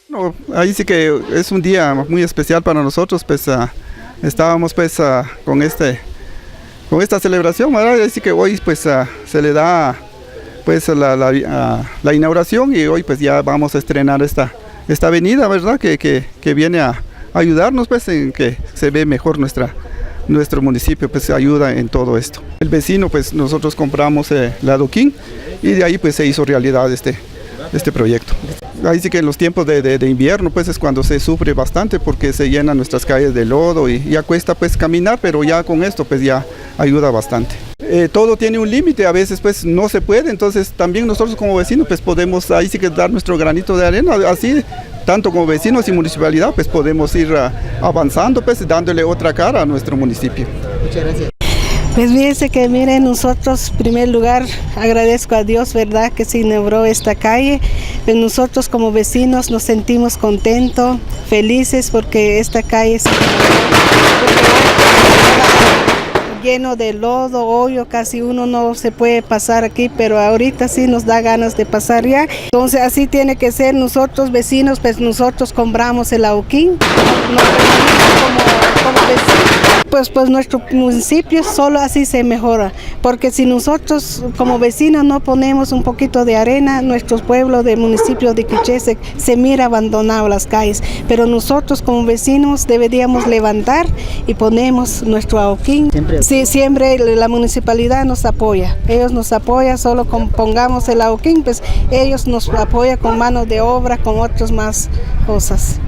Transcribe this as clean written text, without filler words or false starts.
No, ahí sí que es un día muy especial para nosotros, pues estábamos pues con esta celebración, ¿verdad? Así que hoy pues se le da pues la inauguración y hoy pues ya vamos a estrenar esta avenida, ¿verdad? Que viene a ayudarnos pues en que se ve mejor nuestro municipio, pues ayuda en todo esto. El vecino pues nosotros compramos el adoquín y de ahí pues se hizo realidad este proyecto. Ahí sí que en los tiempos de invierno pues es cuando se sufre bastante porque se llenan nuestras calles de lodo y ya cuesta pues caminar, pero ya con esto pues ya ayuda bastante. Todo tiene un límite, a veces pues no se puede, entonces también nosotros como vecinos pues podemos ahí sí que dar nuestro granito de arena, así tanto como vecinos y municipalidad pues podemos ir avanzando pues dándole otra cara a nuestro municipio. Muchas gracias. Pues fíjense que miren, nosotros en primer lugar agradezco a Dios, ¿verdad?, que se inauguró esta calle. Pues nosotros como vecinos nos sentimos contentos, felices porque esta calle se lleno de lodo, hoyo, casi uno no se puede pasar aquí, pero ahorita sí nos da ganas de pasar ya. Entonces así tiene que ser, nosotros vecinos, pues nosotros compramos el adoquín, como vecinos. Pues nuestro municipio solo así se mejora, porque si nosotros como vecinos no ponemos un poquito de arena, nuestro pueblo del municipio de Quiché se mira abandonado las calles, pero nosotros como vecinos deberíamos levantar y ponemos nuestro adoquín. Sí, siempre la municipalidad nos apoya, ellos nos apoyan, solo pongamos el adoquín, pues ellos nos apoyan con mano de obra, con otras más cosas.